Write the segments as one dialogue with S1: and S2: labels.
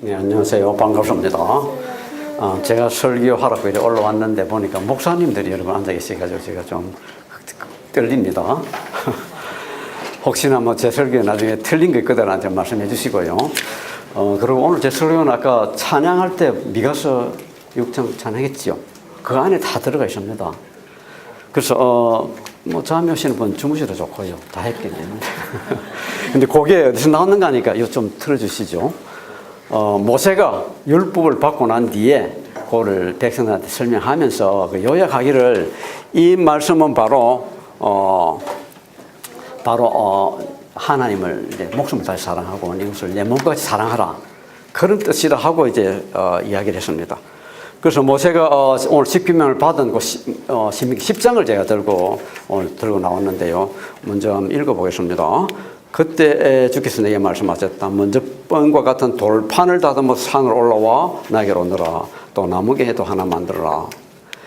S1: 네, 안녕하세요. 반갑습니다. 제가 설교하라고 이렇게 올라왔는데 보니까 목사님들이 여러분 앉아 계셔가지고 제가 좀 떨립니다. 혹시나 뭐 제 설교에 나중에 틀린 거 있거든 좀 말씀해 주시고요. 그리고 오늘 제 설교는 아까 찬양할 때 미가서 6장 찬양했지요. 그 안에 다 들어가 있습니다. 그래서 뭐 잠이 오시는 분 주무셔도 좋고요. 다 했겠네요. 근데 그게 어디서 나왔는가 하니까 이거 좀 틀어주시죠. 모세가 율법을 받고 난 뒤에 그거를 백성들한테 설명하면서 그 요약하기를 이 말씀은 바로 하나님을 이제 목숨을 다해 사랑하고 이것을 내 몸같이 사랑하라 그런 뜻이라 하고 이제 이야기를 했습니다. 그래서 모세가 오늘 십계명을 받은 그 신명기 10장을 제가 오늘 들고 나왔는데요. 먼저 한번 읽어보겠습니다. 그때 주께서 내게 말씀하셨다. 먼저 뻥과 같은 돌판을 다듬어 산으로 올라와 나에게로 오너라. 또 나무개도 하나 만들어라.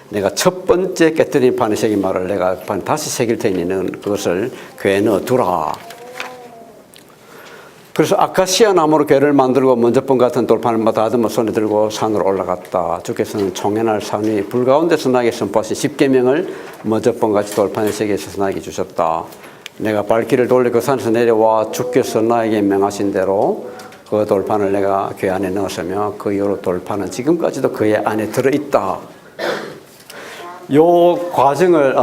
S1: 내가 첫 번째 깨뜨린 판에 새긴 말을 내가 다시 새길 테니 너는 그것을 궤에 넣어두라. 그래서 아카시아 나무로 궤를 만들고 먼저 뻥 같은 돌판을 다듬어 손에 들고 산으로 올라갔다. 주께서는 총연할 산 위 불 가운데서 나에게 선포하신 십계명을 먼저 뻥같이 돌판에 새겨서 나에게 주셨다. 내가 발길을 돌려 그 산에서 내려와 주께서 나에게 명하신 대로 그 돌판을 내가 궤 안에 넣었으며 그 이후로 돌판은 지금까지도 그의 안에 들어있다. 요 과정을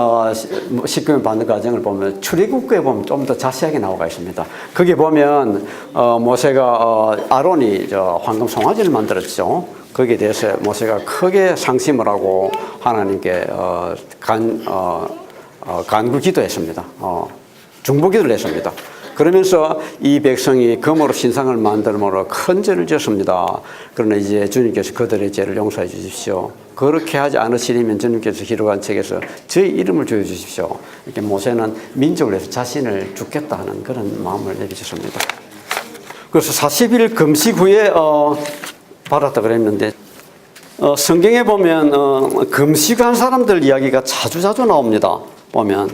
S1: 십계명 받는 과정을 보면 출애굽기에 보면 좀 더 자세하게 나와 있습니다. 거기 보면 모세가 아론이 황금 송아지를 만들었죠. 거기에 대해서 모세가 크게 상심을 하고 하나님께 간구 기도했습니다. 중보기도를 했습니다. 그러면서 이 백성이 금으로 신상을 만들므로 큰 죄를 지었습니다. 그러나 이제 주님께서 그들의 죄를 용서해 주십시오. 그렇게 하지 않으시려면 주님께서 기록한 책에서 저희 이름을 지어 주십시오. 이렇게 모세는 민족을 위해서 자신을 죽겠다 하는 그런 마음을 내비쳤습니다. 그래서 40일 금식 후에 받았다 그랬는데 성경에 보면 금식한 사람들 이야기가 자주 나옵니다. 보면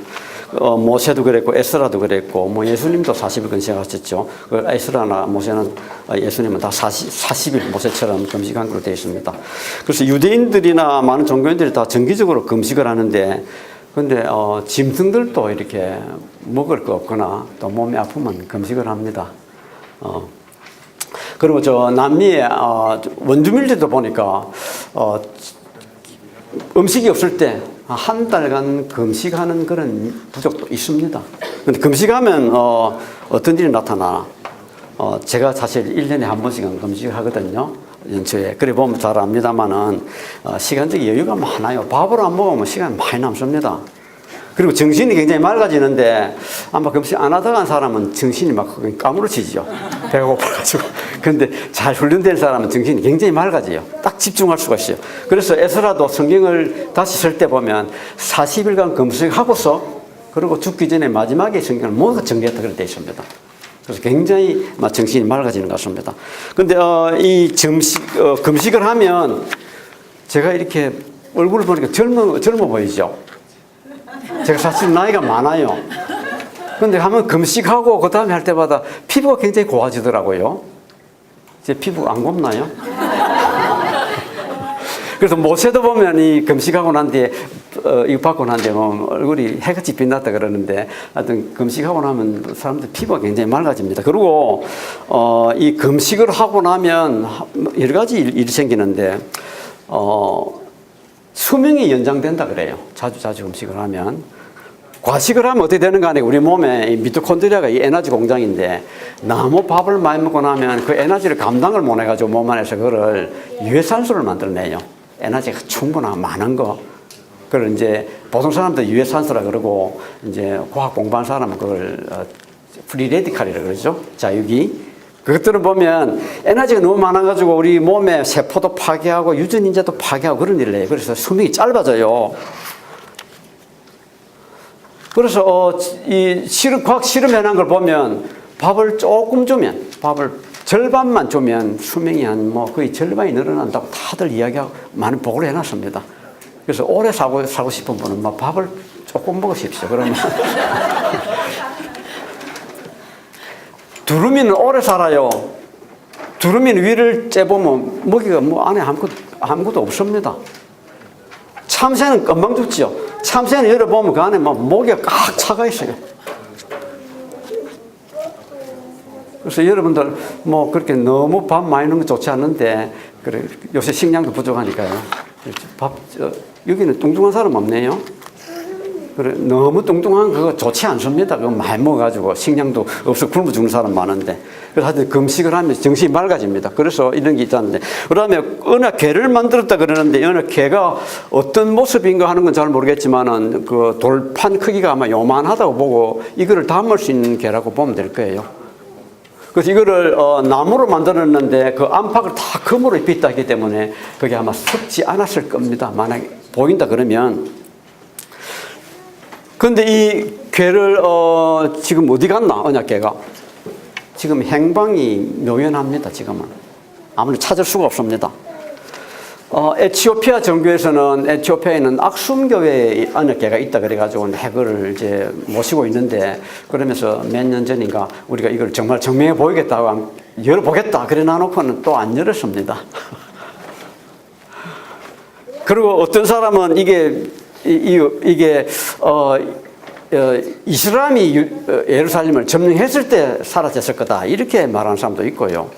S1: 모세도 그랬고 에스라도 그랬고 뭐 예수님도 40일 금식하셨죠. 에스라나 모세는 예수님은 다 40일 모세처럼 금식한 걸로 되어 있습니다. 그래서 유대인들이나 많은 종교인들이 다 정기적으로 금식을 하는데 근데 짐승들도 이렇게 먹을 거 없거나 또 몸이 아프면 금식을 합니다. 그리고 저 남미의 원주민들도 보니까 음식이 없을 때 한 달간 금식하는 그런 부족도 있습니다. 근데 금식하면 어떤 일이 나타나? 제가 사실 1년에 한 번씩은 금식을 하거든요. 연초에. 그래 보면 잘 압니다만은 시간적 여유가 많아요. 밥을 안 먹으면 시간이 많이 남습니다. 그리고 정신이 굉장히 맑아지는데 아마 금식 안 하다가 한 사람은 정신이 막 까무러치죠. 배가 고파가지고. 근데 잘 훈련된 사람은 정신이 굉장히 맑아져요. 딱 집중할 수가 있어요. 그래서 에스라도 성경을 다시 쓸 때 보면 40일간 금식하고서 그리고 죽기 전에 마지막에 성경을 모두 정리했다 그렇게 되어 있습니다. 그래서 굉장히 정신이 맑아지는 것 같습니다. 근데 이 금식을 하면 제가 이렇게 얼굴을 보니까 젊어 보이죠. 제가 사실 나이가 많아요. 근데 한번 금식하고 그 다음에 할 때마다 피부가 굉장히 고와지더라고요. 제 피부 안 곱나요? 그래서 모세도 보면 이 금식하고 난 뒤에 이거 받고 난 뒤에 얼굴이 해같이 빛났다 그러는데 하여튼 금식하고 나면 사람들 피부가 굉장히 맑아집니다. 그리고 이 금식을 하고 나면 여러 가지 일이 생기는데 수명이 연장된다 그래요. 자주 금식을 하면. 과식을 하면 어떻게 되는가 하니 우리 몸에 이 미토콘드리아가 이 에너지 공장인데 너무 밥을 많이 먹고 나면 그 에너지를 감당을 못 해가지고 몸 안에서 그거를 유해산소를 만들어내요. 에너지가 충분한 많은 거. 그걸 이제 보통 사람들 유해산소라 그러고 이제 과학 공부한 사람은 그걸 프리레디칼이라고 그러죠. 자유기. 그것들은 보면 에너지가 너무 많아가지고 우리 몸의 세포도 파괴하고 유전인자도 파괴하고 그런 일을 해요. 그래서 수명이 짧아져요. 그래서 과학 실험해낸 걸 보면 밥을 조금 주면 밥을 절반만 주면 수명이 한 거의 절반이 늘어난다고 다들 이야기하고 많은 보고를 해놨습니다. 그래서 오래 사고 싶은 분은 밥을 조금 먹으십시오. 그러면 두루미는 오래 살아요. 두루미는 위를 째보면 먹이가 뭐 안에 아무것도 없습니다. 참새는 금방 죽지요. 참새는 열어보면 그 안에 막 모기가 꽉 차가 있어요. 그래서 여러분들 뭐 그렇게 너무 밥 많이 넣는 거 좋지 않는데, 그래 요새 식량도 부족하니까요. 여기는 뚱뚱한 사람 없네요. 그래 너무 뚱뚱한 그거 좋지 않습니다. 그거 많이 먹어가지고 식량도 없어 굶어 죽는 사람 많은데. 그래서 하여튼 금식을 하면 정신이 맑아집니다. 그래서 이런 게 있다는데, 그다음에 어느 개를 만들었다 그러는데 어느 개가 어떤 모습인가 하는 건 잘 모르겠지만은 그 돌판 크기가 아마 요만하다고 보고 이거를 담을 수 있는 개라고 보면 될 거예요. 그래서 이거를 나무로 만들었는데 그 안팎을 다 금으로 입혔다 했기 때문에 그게 아마 썩지 않았을 겁니다. 만약에 보인다 그러면. 근데 이 개를 지금 어디 갔나 언약개가 지금 행방이 묘연합니다. 지금은 아무리 찾을 수가 없습니다. 에티오피아 정교에서는 에티오피아에는 악숨교회의 언약개가 있다 그래가지고 해거를 이제 모시고 있는데, 그러면서 몇 년 전인가 우리가 이걸 정말 증명해 보이겠다고 열어보겠다 그래 놔놓고는 또 안 열었습니다. 그리고 어떤 사람은 이게 이슬람이 예루살렘을 점령했을 때 사라졌을 거다 이렇게 말하는 사람도 있고요.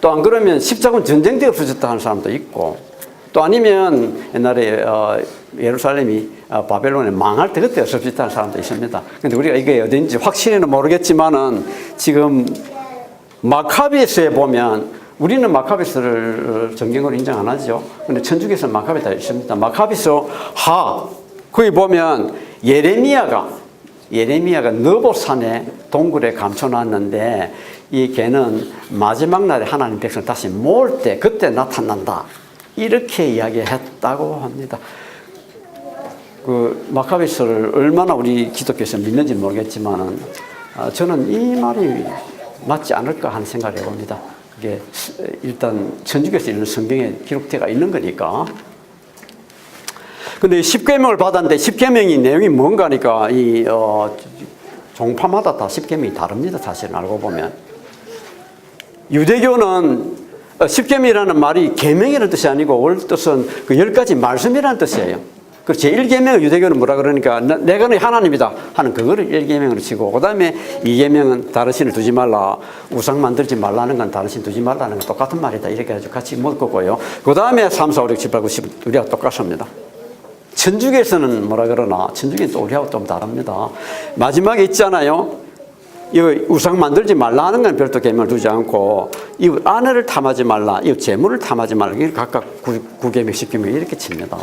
S1: 또 안 그러면 십자군 전쟁 때 없어졌다 하는 사람도 있고, 또 아니면 옛날에 예루살렘이 바벨론에 망할 때 그때 없어졌다는 사람도 있습니다. 근데 우리가 이게 어딘지 확실히는 모르겠지만은 지금 마카비스에 보면, 우리는 마카비스를 정경으로 인정 안 하죠. 근데 천주교에서는 마카비스가 있습니다. 마카비스 거기 보면 예레미야가 느보산에 동굴에 감춰놨는데, 이 개는 마지막 날에 하나님 백성 다시 모을 때 그때 나타난다 이렇게 이야기했다고 합니다. 그 마카비스를 얼마나 우리 기독교에서 믿는지 모르겠지만은 저는 이 말이 맞지 않을까 하는 생각을 해봅니다. 이게 일단 천주교에서 있는 성경에 기록되어 있는 거니까. 근데 10계명을 받았는데 10계명이 내용이 뭔가 하니까 종파마다 다 10계명이 다릅니다. 사실은 알고 보면. 유대교는 10계명이라는 말이 계명이라는 뜻이 아니고 원 뜻은 그 10가지 말씀이라는 뜻이에요. 그 제1계명을 유대교는 뭐라 그러니까 내가 너희 하나님이다 하는 그거를 1계명으로 치고, 그 다음에 2계명은 다른 신을 두지 말라, 우상 만들지 말라는 건 다른 신 두지 말라는 건 똑같은 말이다 이렇게 해서 같이 묶었고요. 그 다음에 3, 4, 5, 6, 7, 8, 9, 10 우리가 똑같습니다. 천주교에서는 뭐라 그러나 천주교는 또 우리하고 좀 다릅니다. 마지막에 있잖아요. 이거 우상 만들지 말라 하는 건 별도 계명을 두지 않고, 이 아내를 탐하지 말라, 이 재물을 탐하지 말라, 이게 각각 9계명, 10계명 이렇게 칩니다.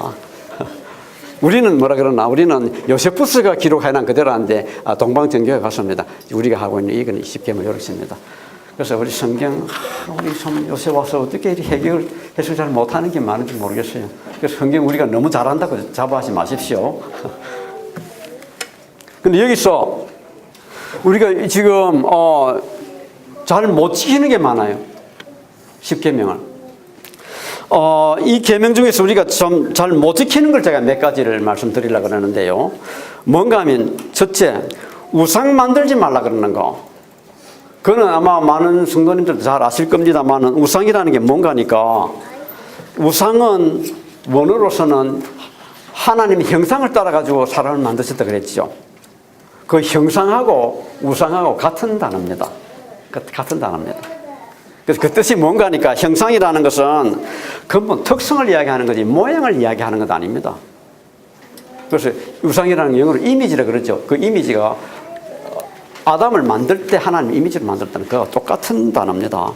S1: 우리는 뭐라 그러나, 우리는 요세푸스가 기록해놓은 그대로 하는데 동방정교회 갔습니다. 우리가 하고 있는 이건 10계명 이렇게 칩니다. 그래서 우리 성경, 우리 좀 요새 와서 어떻게 해결 해석을 잘 못하는 게 많은지 모르겠어요. 그래서 성경 우리가 너무 잘한다고 자부하지 마십시오. 근데 여기서 우리가 지금 잘 못 지키는 게 많아요. 10계명을. 이 계명 중에서 우리가 좀 잘 못 지키는 걸 제가 몇 가지를 말씀드리려고 그러는데요. 뭔가 하면 첫째, 우상 만들지 말라 그러는 거. 그거는 아마 많은 성도님들도 잘 아실 겁니다만은 우상이라는 게 뭔가 하니까, 우상은 원어로서는 하나님의 형상을 따라가지고 사람을 만드셨다 그랬죠. 그 형상하고 우상하고 같은 단어입니다. 같은 단어입니다. 그래서 그 뜻이 뭔가 하니까, 형상이라는 것은 근본 특성을 이야기하는 거지 모양을 이야기하는 것 아닙니다. 그래서 우상이라는 게 영어로 이미지라 그러죠. 그 이미지가 아담을 만들 때 하나님 이미지를 만들었다는 그와 똑같은 단어입니다.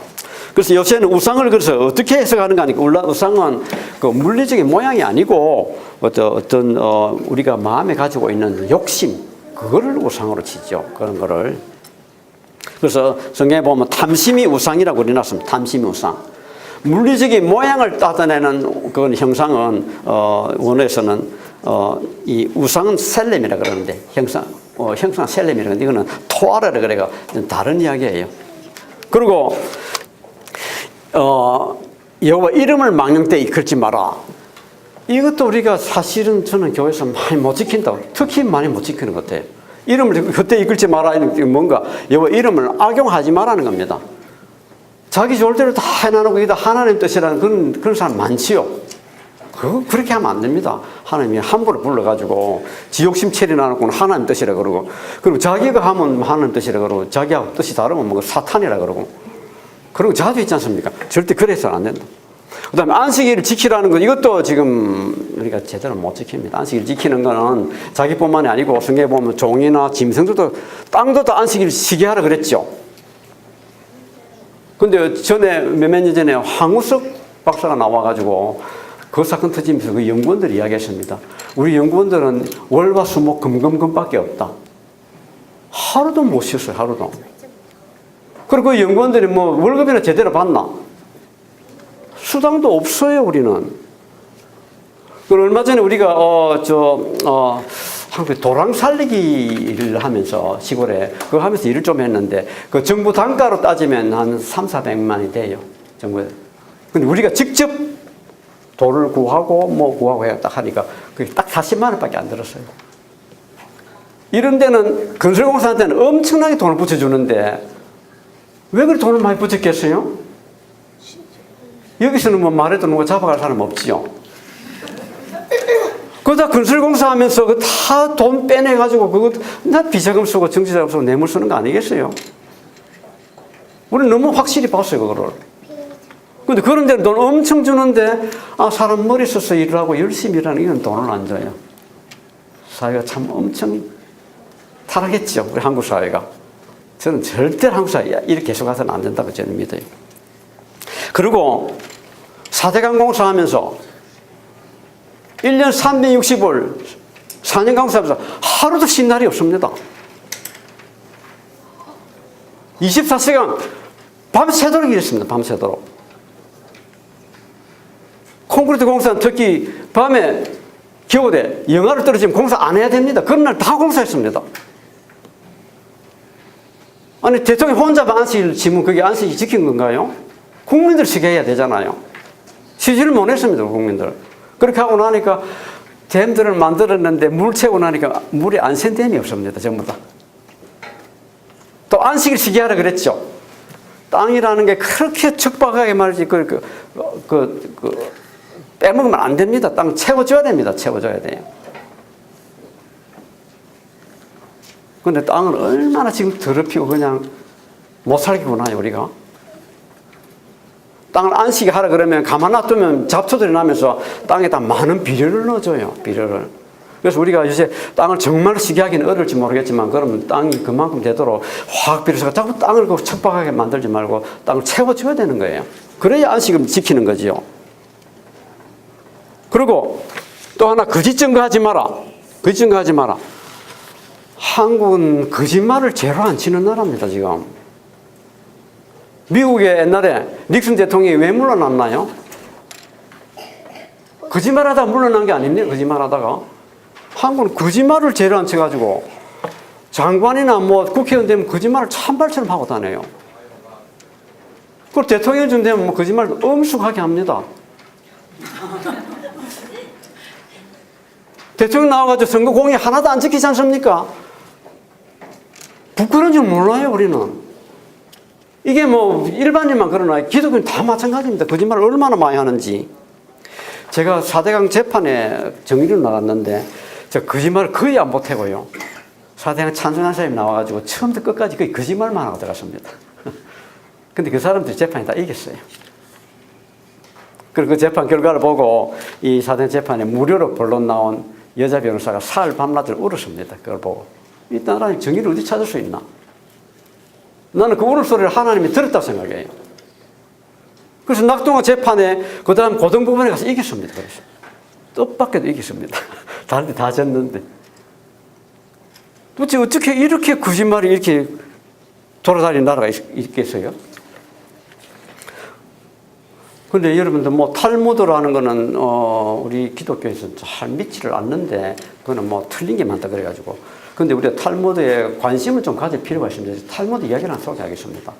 S1: 그래서 요새는 우상을 그래서 어떻게 해석하는가 하니까, 우상은 그 물리적인 모양이 아니고 어떤 우리가 마음에 가지고 있는 욕심, 그거를 우상으로 치죠. 그런 거를. 그래서 성경에 보면 탐심이 우상이라고 그려놨습니다. 탐심이 우상. 물리적인 모양을 따져내는 그건 형상은 원어에서는 이 우상은 셀렘이라 그러는데 형상 셀렘이라 그러는데 이거는 토아라라 그래가 다른 이야기예요. 그리고 여호와 이름을 망령 때 이끌지 마라. 이것도 우리가 사실은 저는 교회에서 많이 못 지킨다고, 특히 많이 못 지키는 것 같아요. 이름을 그때 이끌지 마라. 뭔가 여호와 이름을 악용하지 말라는 겁니다. 자기 좋을 대로 다 해놔놓고 거기다 하나님 뜻이라는 그런 사람 많지요. 그렇게 하면 안 됩니다. 하나님이 함부로 불러가지고 지욕심 체리나놓고는 하나님 뜻이라 그러고, 그리고 자기가 하면 하나님 뜻이라 그러고, 자기하고 뜻이 다르면 뭐 사탄이라 그러고, 그런 거 자주 있지 않습니까? 절대 그래서는 안 된다. 그 다음에 안식일을 지키라는 것, 이것도 지금 우리가 제대로 못 지킵니다. 안식일 지키는 거는 자기뿐만이 아니고 성경에 보면 종이나 짐승들도, 땅도 다 안식일 쉬게 하라 그랬죠. 근데 전에 몇 년 전에 황우석 박사가 나와가지고 그 사건 터지면서 그 연구원들이 이야기했습니다. 우리 연구원들은 월화 수목 금금금밖에 없다. 하루도 못 쉬었어요. 하루도. 그리고 그 연구원들이 뭐 월급이나 제대로 받나? 수당도 없어요. 우리는. 그리고 얼마 전에 우리가 한국 도랑 살리기를 하면서 시골에 그거 하면서 일을 좀 했는데, 그 정부 단가로 따지면 한 300~400만이 돼요. 정부에. 근데 우리가 직접 돌을 구하고 뭐 구하고 해야 딱 하니까 그게 딱 40만 원밖에 안 들었어요. 이런 데는 건설공사한테는 엄청나게 돈을 붙여주는데 왜 그렇게 돈을 많이 붙였겠어요? 여기서는 뭐 말해도 누가 잡아갈 사람 없지요. 그러다 건설공사 하면서 그 다 돈 빼내가지고 그거 나 비자금 쓰고 정치자금 쓰고 뇌물 쓰는 거 아니겠어요? 우리는 너무 확실히 봤어요, 그거를. 근데 그런 데는 돈 엄청 주는데, 사람 머리 써서 일을 하고 열심히 일하는 이런 돈을 안 줘요. 사회가 참 엄청 타락했죠, 우리 한국 사회가. 저는 절대 한국 사회 이렇게 계속 가서는 안 된다고 저는 믿어요. 그리고 4대강 공사하면서 1년 360일 4년 강사하면서 하루도 쉰 날이 없습니다. 24시간 밤새도록 일했습니다. 밤새도록. 콘크리트 공사는 특히 밤에 겨울에 영하로 떨어지면 공사 안 해야 됩니다. 그런 날 다 공사했습니다. 아니, 대통령 혼자만 안식일 지면 그게 안식일 지킨 건가요? 국민들 쉬게 해야 되잖아요. 쉬지를 못했습니다, 국민들. 그렇게 하고 나니까 댐들을 만들었는데 물 채우고 나니까 물이 안 샌 댐이 없습니다, 전부 다. 또 안식일 쉬게 하라 그랬죠. 땅이라는 게 그렇게 척박하게 말이지, 빼먹으면 안 됩니다. 땅 채워줘야 됩니다. 채워줘야 돼요. 근데 땅을 얼마나 지금 더럽히고 그냥 못 살겠구나, 우리가. 땅을 안식에 하라 그러면 가만 놔두면 잡초들이 나면서 땅에다 많은 비료를 넣어줘요. 비료를. 그래서 우리가 요새 땅을 정말 쉬게 하기는 어려울지 모르겠지만, 그러면 땅이 그만큼 되도록 화학 비료가 자꾸 땅을 척박하게 만들지 말고 땅을 채워줘야 되는 거예요. 그래야 안식을 지키는 거지요. 그리고 또 하나, 거짓 증거하지 마라. 거짓 증거하지 마라. 한국은 거짓말을 제로 안 치는 나라입니다, 지금. 미국에 옛날에 닉슨 대통령이 왜 물러났나요? 거짓말하다가 물러난 게 아닙니다. 거짓말하다가. 한국은 거짓말을 제로 안 쳐가지고 장관이나 뭐 국회의원 되면 거짓말을 찬발처럼 하고 다녀요. 그리고 대통령 좀 되면 뭐 거짓말도 엄숙하게 합니다. 대통령 나와가지고 선거 공약 하나도 안 지키지 않습니까? 부끄러운 줄 몰라요, 우리는. 이게 뭐 일반인만 그러나 기독교는 다 마찬가지입니다. 거짓말을 얼마나 많이 하는지. 제가 4대강 재판에 정의를 나갔는데 저 거짓말을 거의 안 못하고요. 4대강 찬송한 사람이 나와가지고 처음부터 끝까지 거의 거짓말만 하고 들어갔습니다. 근데 그 사람들이 재판에 다 이겼어요. 그리고 그 재판 결과를 보고 이 4대강 재판에 무료로 본론 나온 여자 변호사가 사흘 밤낮을 울었습니다. 그걸 보고. 이 나라는 정의를 어디 찾을 수 있나? 나는 그 울음소리를 하나님이 들었다고 생각해요. 그래서 낙동강 재판에 그 다음 고등법원에 가서 이겼습니다. 그래서 뜻밖에도 이겼습니다. 다른 데 다 졌는데. 도대체 어떻게 이렇게 거짓말이 이렇게 돌아다니는 나라가 있겠어요? 근데 여러분들 뭐 탈무드라는 거는 우리 기독교에서 잘 믿지를 않는데 그거는 뭐 틀린 게 많다 그래가지고. 근데 우리가 탈무드에 관심을 좀 가질 필요가 있습니다. 탈무드 이야기를 하나 소개하겠습니다.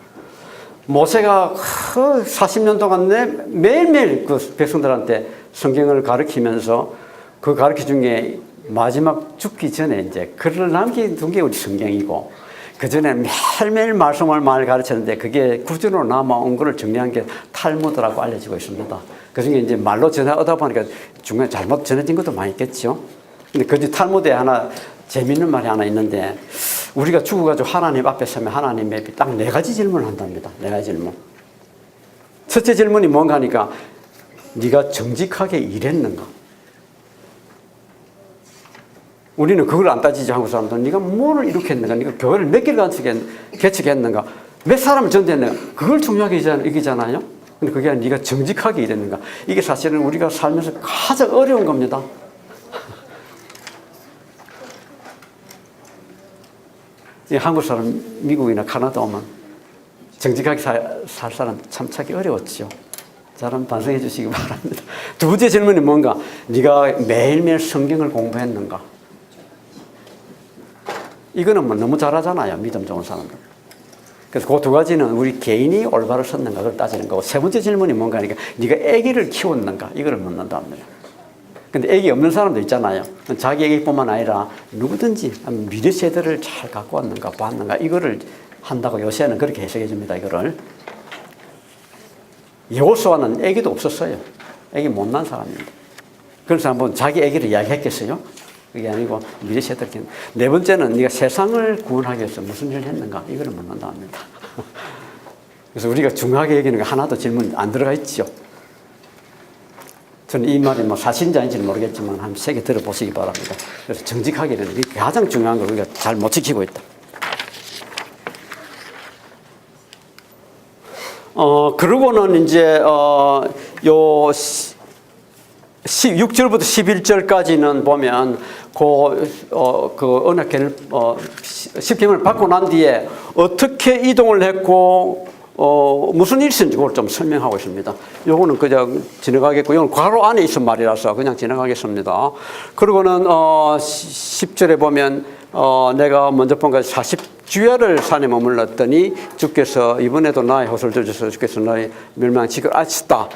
S1: 모세가 40년 동안 매일매일 그 백성들한테 성경을 가르치면서 그 가르치 중에 마지막 죽기 전에 이제 글을 남겨둔 게 우리 성경이고, 그전에 매일매일 말씀을 많이 가르쳤는데 그게 구전으로 남아온 것을 정리한 게 탈무드라고 알려지고 있습니다. 그중에 이제 말로 전하다 보니까 중간에 잘못 전해진 것도 많이 있겠죠. 근데 그 탈무드에 하나 재밌는 말이 하나 있는데 우리가 죽어가지고 하나님 앞에 서면 하나님의 딱 4가지 질문을 한답니다. 4가지 질문. 첫째 질문이 뭔가 하니까 네가 정직하게 일했는가? 우리는 그걸 안 따지지 한국 사람들은 네가 뭐를 이렇게 했는가? 네가 교회를 몇 개를 개척했는가? 몇 사람을 전도했는가? 그걸 중요하게 여기잖아요. 근데 그게 아니라 네가 정직하게 일했는가? 이게 사실은 우리가 살면서 가장 어려운 겁니다. 한국 사람 미국이나 캐나다 오면 정직하게 살 사람 참 찾기 어려웠죠. 잘 한번 반성해 주시기 바랍니다. 두 번째 질문이 뭔가? 네가 매일매일 성경을 공부했는가? 이거는 뭐 너무 잘하잖아요. 믿음 좋은 사람들. 그래서 그 2가지는 우리 개인이 올바로 섰는가 그걸 따지는 거고, 세 번째 질문이 뭔가 하니까 네가 아기를 키웠는가 이거를 묻는답니다. 근데 아기 없는 사람도 있잖아요. 자기 아기뿐만 아니라 누구든지 미래 세대를 잘 갖고 왔는가 봤는가 이거를 한다고 요새는 그렇게 해석해 줍니다. 이거를. 여호수아는 아기도 없었어요. 아기 못난 사람입니다. 그래서 한번 자기 아기를 이야기했겠어요? 그게 아니고 미래 세대를. 네 번째는 네가 세상을 구원하기 위해서 무슨 일을 했는가 이거를 묻는다 합니다. 그래서 우리가 중요하게 여기는 거 하나도 질문 안 들어가 있죠. 저는 이 말이 뭐 사실인지 아닌지는 모르겠지만 한 3개 들어보시기 바랍니다. 그래서 정직하게 되는 게 가장 중요한 걸 우리가 잘 못 지키고 있다. 그러고는 이제 요 6절부터 11절까지는 보면 그 언약궤를 십계명을 받고 난 뒤에 어떻게 이동을 했고 무슨 일이 있었는지 그걸 좀 설명하고 있습니다. 요거는 그냥 지나가겠고, 이건 괄호 안에 있은 말이라서 그냥 지나가겠습니다. 그리고는 10절에 보면 내가 먼저 본 것이 40주야를 산에 머물렀더니 주께서 이번에도 나의 호소를 들으셔서 주께서 너의 멸망직을 아시다.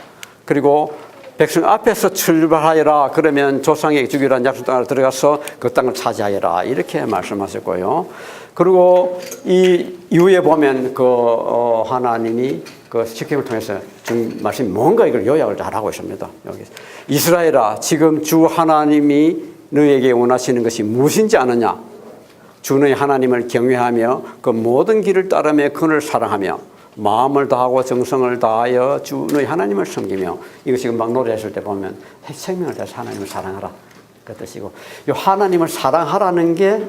S1: 그리고 백성 앞에서 출발하여라. 그러면 조상에게 주기로 약속 땅으로 들어가서 그 땅을 차지하여라. 이렇게 말씀하셨고요. 그리고 이 이후에 보면 하나님이 그 십계명을 통해서 말씀이 뭔가 이걸 요약을 잘 하고 있습니다. 여기 이스라엘아, 지금 주 하나님이 너에게 원하시는 것이 무엇인지 아느냐? 주 너희 하나님을 경외하며 그 모든 길을 따르며 그를 사랑하며 마음을 다하고 정성을 다하여 주 너희 하나님을 섬기며, 이거 지금 막 노래했을 때 보면 생명을 다해서 하나님을 사랑하라 그 뜻이고, 이 하나님을 사랑하라는 게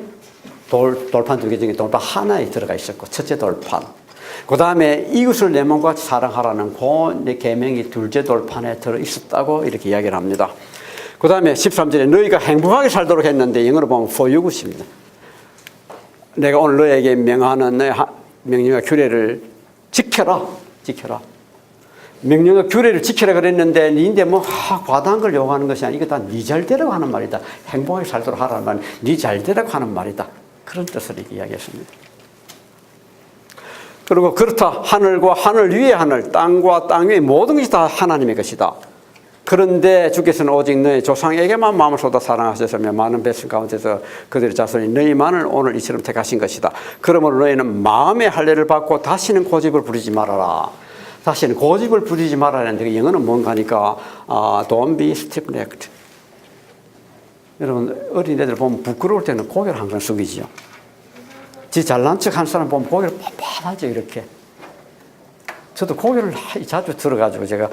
S1: 돌판 2개 중에 돌판 하나에 들어가 있었고, 첫째 돌판, 그 다음에 이웃을 내 몸과 같이 사랑하라는 그 계명이 둘째 돌판에 들어 있었다고 이렇게 이야기를 합니다. 그 다음에 13절에 너희가 행복하게 살도록 했는데, 영어로 보면 for you 굿입니다. 내가 오늘 너에게 명하는 너의 명령과 규례를 지켜라. 명령과 규례를 지켜라 그랬는데, 니인데 뭐 과다한 걸 요구하는 것이 아니라 이거 다 네 잘되라고 하는 말이다. 행복하게 살도록 하라는 말은 네 잘되라고 하는 말이다. 그런 뜻을 이렇게 이야기했습니다. 그리고 그렇다. 하늘과 하늘 위의 하늘, 땅과 땅 위의 모든 것이 다 하나님의 것이다. 그런데 주께서는 오직 너희 조상에게만 마음을 쏟아 사랑하셨으며 많은 백성 가운데서 그들의 자손이 너희만을 오늘 이처럼 택하신 것이다. 그러므로 너희는 마음의 할례를 받고 다시는 고집을 부리지 말아라. 다시는 고집을 부리지 말아라는데, 영어는 뭔가 하니까 don't be stiff-necked. 여러분, 어린애들 보면 부끄러울 때는 고개를 항상 숙이지요. 지 잘난 척 한 사람 보면 고개를 빳빳하죠, 이렇게. 저도 고개를 자주 들어가지고 제가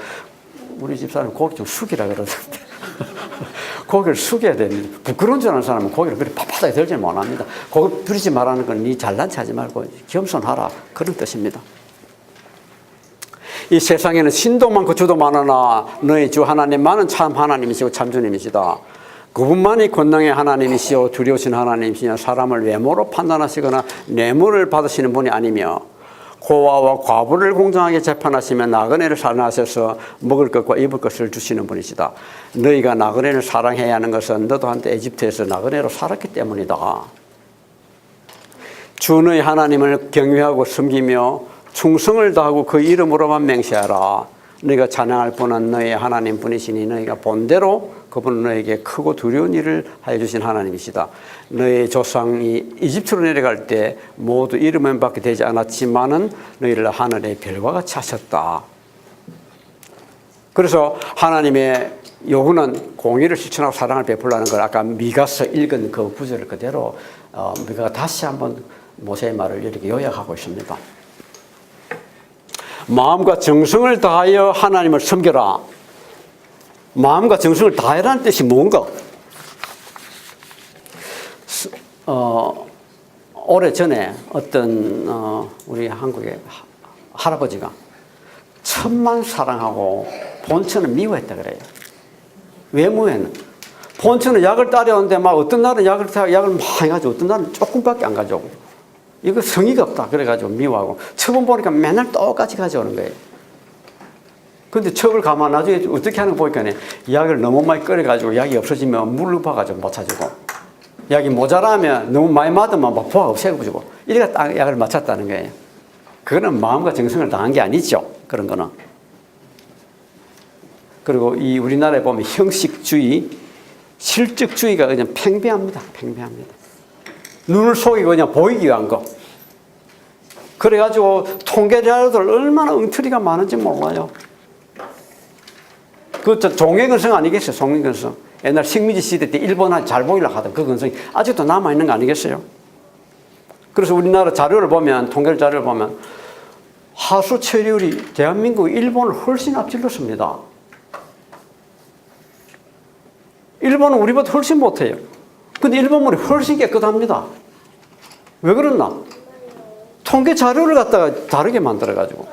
S1: 우리 집사람 고개 좀 숙이라 그러던데. 고개를 숙여야 됩니다. 부끄러운 줄 아는 사람은 고개를 그렇게 빳빳하게 들지 못합니다. 고개 들이지 말라는 건 네 잘난 체 하지 말고 겸손하라, 그런 뜻입니다. 이 세상에는 신도 많고 주도 많으나 너희 주 하나님만은 참 하나님이시고 참 주님이시다. 그분만이 권능의 하나님이시오 두려우신 하나님이시냐, 사람을 외모로 판단하시거나 뇌물을 받으시는 분이 아니며 고아와 과부를 공정하게 재판하시며 나그네를 사랑하셔서 먹을 것과 입을 것을 주시는 분이시다. 너희가 나그네를 사랑해야 하는 것은 너도 한때 에집트에서 나그네로 살았기 때문이다. 주 너희 하나님을 경외하고 섬기며 충성을 다하고 그 이름으로만 맹세하라. 너희가 찬양할 분은 너희 하나님 분이시니 너희가 본대로 그분은 너희에게 크고 두려운 일을 하여 주신 하나님이시다. 너희 조상이 이집트로 내려갈 때 모두 이름은 밖에 되지 않았지만은 너희를 하늘의 별과 같이 하셨다. 그래서 하나님의 요구는 공의를 실천하고 사랑을 베풀라는 걸 아까 미가서 읽은 그 구절을 그대로 미가가 다시 한번 모세의 말을 이렇게 요약하고 있습니다. 마음과 정성을 다하여 하나님을 섬겨라. 마음과 정성을 다해라는 뜻이 뭔가? 오래전에 어떤 우리 한국의 할아버지가 천만 사랑하고 본처는 미워했다 그래요. 외모에는. 본처는 약을 따려오는데 막 어떤 날은 약을 많이 가지고 어떤 날은 조금밖에 안 가져오고. 이거 성의가 없다 그래가지고 미워하고. 처음 보니까 맨날 똑같이 가져오는 거예요. 근데 첩을 가만 나중에 어떻게 하는 거 보니까 약을 너무 많이 끓여가지고 약이 없어지면 물로 봐가지고 못 찾고. 약이 모자라면 너무 많이 맞으면 막 포가 없애고주고. 이래가 딱 약을 맞췄다는 거예요. 그거는 마음과 정성을 다한 게 아니죠. 그런 거는. 그리고 이 우리나라에 보면 형식주의, 실적주의가 그냥 팽배합니다. 팽배합니다. 눈을 속이고 그냥 보이기 위한 거. 그래가지고 통계자료들 얼마나 엉터리가 많은지 몰라요. 그 종횡근성 아니겠어요? 종횡근성. 옛날 식민지 시대 때 일본한테 잘 보이려고 하던 그 근성이 아직도 남아있는 거 아니겠어요? 그래서 우리나라 자료를 보면, 통계 자료를 보면 하수 처리율이 대한민국 일본을 훨씬 앞질렀습니다. 일본은 우리보다 훨씬 못해요. 근데 일본 물이 훨씬 깨끗합니다. 왜 그렇나? 통계 자료를 갖다가 다르게 만들어가지고.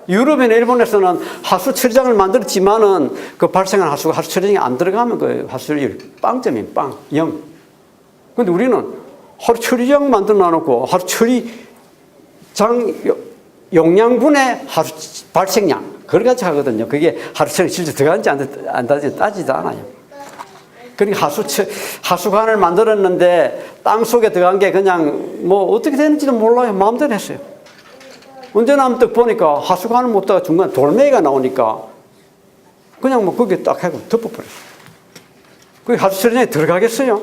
S1: 유럽이나 일본에서는 하수 처리장을 만들었지만은 그 발생한 하수가 하수 처리장에 안 들어가면 그 하수율 빵점인 빵, 0. 근데 우리는 하수 처리장 만들어 놔놓고 하수 처리장 용량분의 하수 발생량, 그걸 가지고 하거든요. 그게 하수 처리 실제 들어간지 안 들어간지 따지도 않아요. 그러니까 하수관을 만들었는데 땅 속에 들어간 게 그냥 뭐 어떻게 되는지도 몰라요. 마음대로 했어요. 언제나 한번 보니까 하수관을 못다가 중간에 돌멩이가 나오니까 그냥 뭐 거기에 딱 하고 덮어버렸어요. 그게 하수처리장에 들어가겠어요?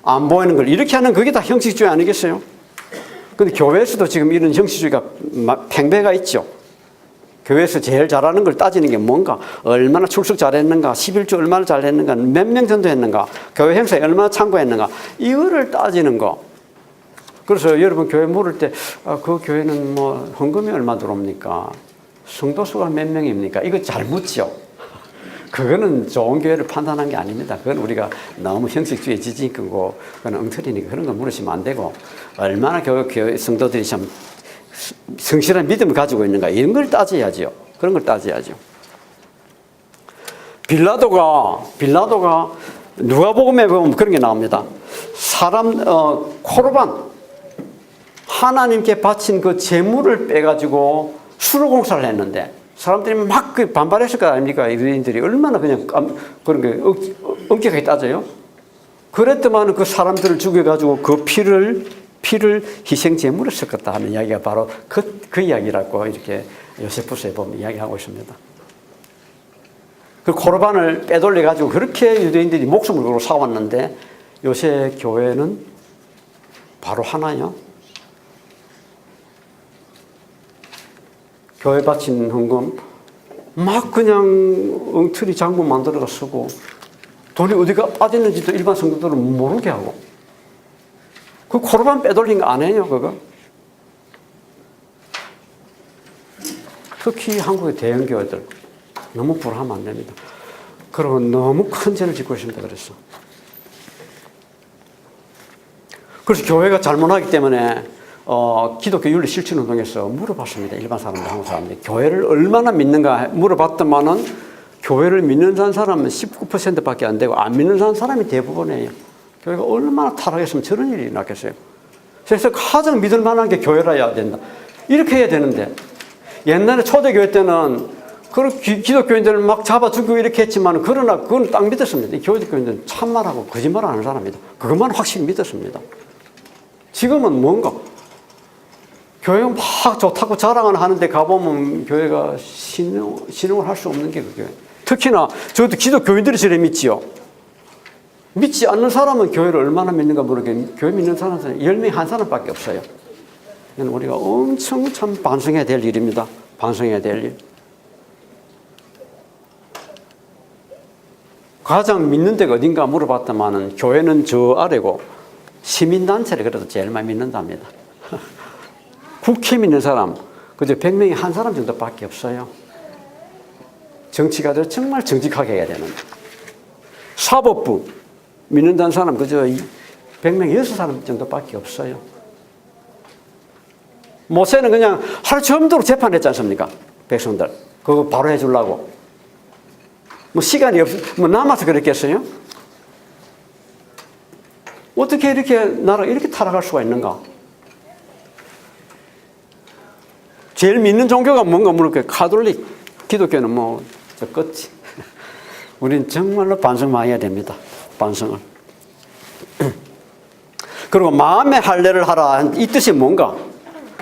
S1: 안 보이는 걸 이렇게 하는 그게 다 형식주의 아니겠어요? 근데 교회에서도 지금 이런 형식주의가 팽배가 있죠. 교회에서 제일 잘하는 걸 따지는 게 뭔가, 얼마나 출석 잘했는가, 11주 얼마나 잘했는가, 몇 명 전도했는가, 교회 행사에 얼마나 참고했는가, 이거를 따지는 거. 그래서 여러분 교회 물을 때 그 교회는 뭐 헌금이 얼마 들어옵니까? 성도수가 몇 명입니까? 이거 잘 묻죠. 그거는 좋은 교회를 판단한 게 아닙니다. 그건 우리가 너무 형식주의에 지진 끄고 그건 엉터리니까 그런 거 물으시면 안 되고, 얼마나 교회 성도들이 참 성실한 믿음을 가지고 있는가, 이런 걸 따져야죠. 그런 걸 따져야죠. 빌라도가 누가복음에 보면 그런 게 나옵니다. 코르반, 하나님께 바친 그 제물을 빼가지고 수로공사를 했는데 사람들이 막 반발했을 거 아닙니까? 유대인들이 얼마나 그냥 그런 게 엄격하게 따져요. 그랬더만 그 사람들을 죽여가지고 그 피를 희생 제물을 섞었다 하는 이야기가 바로 그 이야기라고 이렇게 요세푸스에 보면 이야기하고 있습니다. 그 코르반을 빼돌려가지고 그렇게 유대인들이 목숨을 걸고 싸웠는데 요새 교회는 바로 하나요. 교회 바친 헌금 막 그냥 엉터리 장부 만들어서 쓰고 돈이 어디가 빠졌는지도 일반 성도들은 모르게 하고, 그 코르반 빼돌린 거 안 해요, 그거? 특히 한국의 대형 교회들 너무 불하면 안 됩니다. 그러면 너무 큰 죄를 짓고 있습니다. 그래서 교회가 잘못하기 때문에 기독교 윤리 실천 운동에서 물어봤습니다. 일반 사람들, 한국 사람들이 교회를 얼마나 믿는가 물어봤더만은 교회를 믿는 사람은 19%밖에 안 되고 안 믿는 사람이 대부분이에요. 교회가 얼마나 타락했으면 저런 일이 났겠어요. 그래서 가장 믿을 만한 게 교회라야 된다. 이렇게 해야 되는데, 옛날에 초대교회 때는 기독교인들을 막 잡아 죽이고 이렇게 했지만, 그러나 그건 딱 믿었습니다. 이 교회교인들은 참말하고 거짓말하는 사람입니다. 그것만 확실히 믿었습니다. 지금은 뭔가 교회가 막 좋다고 자랑을 하는데 가보면 교회가 신용을 할 수 없는 게 그게. 특히나 저도 기독교인들이 저래 믿지요. 믿지 않는 사람은 교회를 얼마나 믿는가 모르겠는데 교회 믿는 사람은 10명에 한 사람밖에 없어요. 우리가 엄청 참 반성해야 될 일입니다. 반성해야 될 일. 가장 믿는 데가 어딘가 물어봤더만은 교회는 저 아래고 시민단체를 그래도 제일 많이 믿는답니다. 국회 믿는 사람, 그저 100명에 한 사람 정도밖에 없어요. 정치가들 정말 정직하게 해야 되는데. 사법부 믿는다는 사람 그저 100명에 6사람 정도밖에 없어요. 모세는 그냥 하루 종일 재판했지 않습니까? 백성들. 그거 바로 해주려고. 뭐 시간이 남아서 그랬겠어요? 어떻게 이렇게 나라가 이렇게 타락할 수가 있는가? 제일 믿는 종교가 뭔가 모르겠어요. 가톨릭, 기독교는 뭐 저 끝이. 우린 정말로 반성 많이 해야 됩니다. 반성을. 그리고 마음의 할례를 하라. 이 뜻이 뭔가?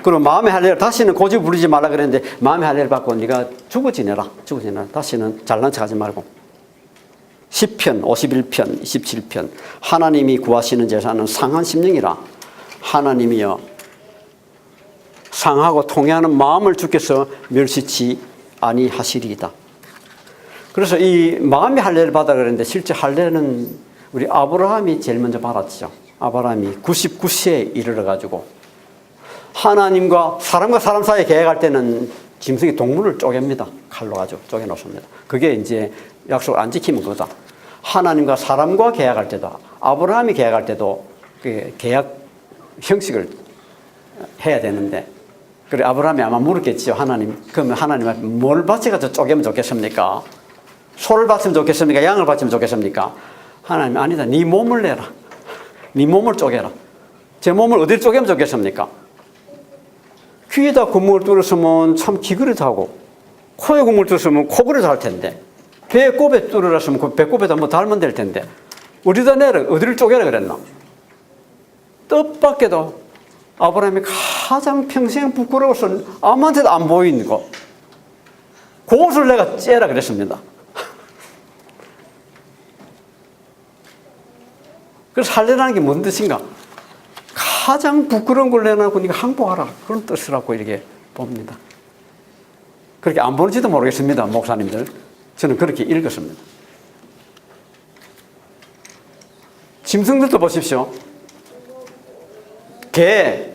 S1: 그리고 마음의 할례를 다시는 고집 부리지 말라 그랬는데 마음의 할례를 받고 네가 죽어 지내라. 다시는 잘난 척하지 말고. 10편, 51편, 27편. 하나님이 구하시는 제사는 상한 심령이라. 하나님이여 상하고 통해하는 마음을 주께서 멸시치 아니하시리이다. 그래서 이 마음의 할례를 받아 그랬는데 실제 할례는 우리 아브라함이 제일 먼저 받았죠. 아브라함이 99세에 이르러가지고 하나님과 사람과 사람 사이에 계약할 때는 짐승이 동물을 쪼갭니다. 칼로 가지고 쪼개놓습니다. 그게 이제 약속을 안 지키면 그거다. 하나님과 사람과 계약할 때도 아브라함이 계약할 때도 그 계약 형식을 해야 되는데 그래 아브라함이 아마 물었겠죠. 하나님 그러면 하나님한테 뭘 바쳐가지고 쪼개면 좋겠습니까? 소를 바치면 좋겠습니까? 양을 바치면 좋겠습니까? 하나님 아니다. 네 몸을 내라. 네 몸을 쪼개라. 제 몸을 어디를 쪼개면 좋겠습니까? 귀에다 구멍을 뚫었으면 참 기그릇하고 코에 구멍을 뚫었으면 코그릇할 텐데 배에 꼽에 뚫어놨으면 그 배꼽에다 뭐 달면 될 텐데 어디다 내라. 어디를 쪼개라 그랬나? 뜻밖에도 아브라함이 가장 평생 부끄러워서 아무한테도 안 보이는 거 그것을 내가 째라 그랬습니다. 그래서 할례라는 게 무슨 뜻인가? 가장 부끄러운 걸 내놓고 네가 항복하라 그런 뜻이라고 이렇게 봅니다. 그렇게 안 보는지도 모르겠습니다. 목사님들 저는 그렇게 읽었습니다. 짐승들도 보십시오. 개,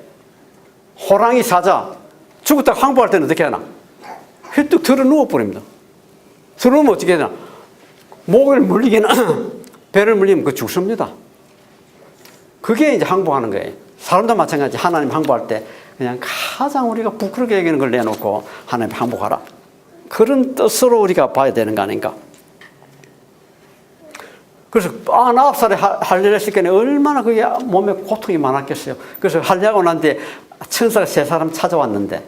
S1: 호랑이, 사자 죽었다가 항복할 때는 어떻게 하나? 휘뚝 들어 누워버립니다. 들어 누우면 어떻게 하나? 목을 물리기는 배를 물리면 그 죽습니다. 그게 이제 항복하는 거예요. 사람도 마찬가지. 하나님 항복할 때 그냥 가장 우리가 부끄럽게 여기는 걸 내놓고 하나님 항복하라. 그런 뜻으로 우리가 봐야 되는 거 아닌가. 그래서 9살에 할례를 했을 때는 얼마나 그게 몸에 고통이 많았겠어요. 그래서 할례하고 난 뒤에 천사가 3사람 찾아왔는데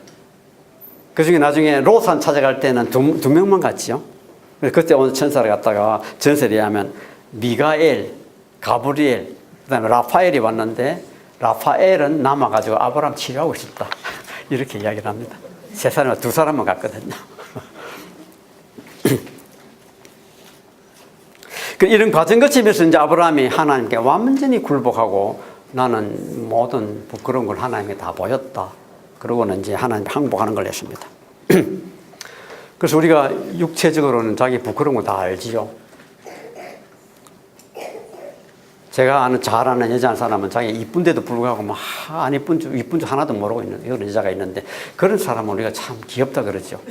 S1: 그중에 나중에 로산 찾아갈 때는 두 명만 갔지요. 그때 오늘 천사를 갖다가 전설에 하면 미가엘, 가브리엘, 그 다음에 라파엘이 왔는데 라파엘은 남아가지고 아브라함 치료하고 있었다. 이렇게 이야기를 합니다. 3사람, 2사람만 갔거든요. 이런 과정 거치면서 이제 아브라함이 하나님께 완전히 굴복하고 나는 모든 부끄러운 걸 하나님께 다 보였다. 그러고는 이제 하나님 항복하는 걸 했습니다. 그래서 우리가 육체적으로는 자기 부끄러운 거 다 알지요. 제가 잘 아는 여자 한 사람은 자기 이쁜데도 불구하고 막 안 이쁜 줄 하나도 모르고 있는 그런 여자가 있는데 그런 사람은 우리가 참 귀엽다 그러죠.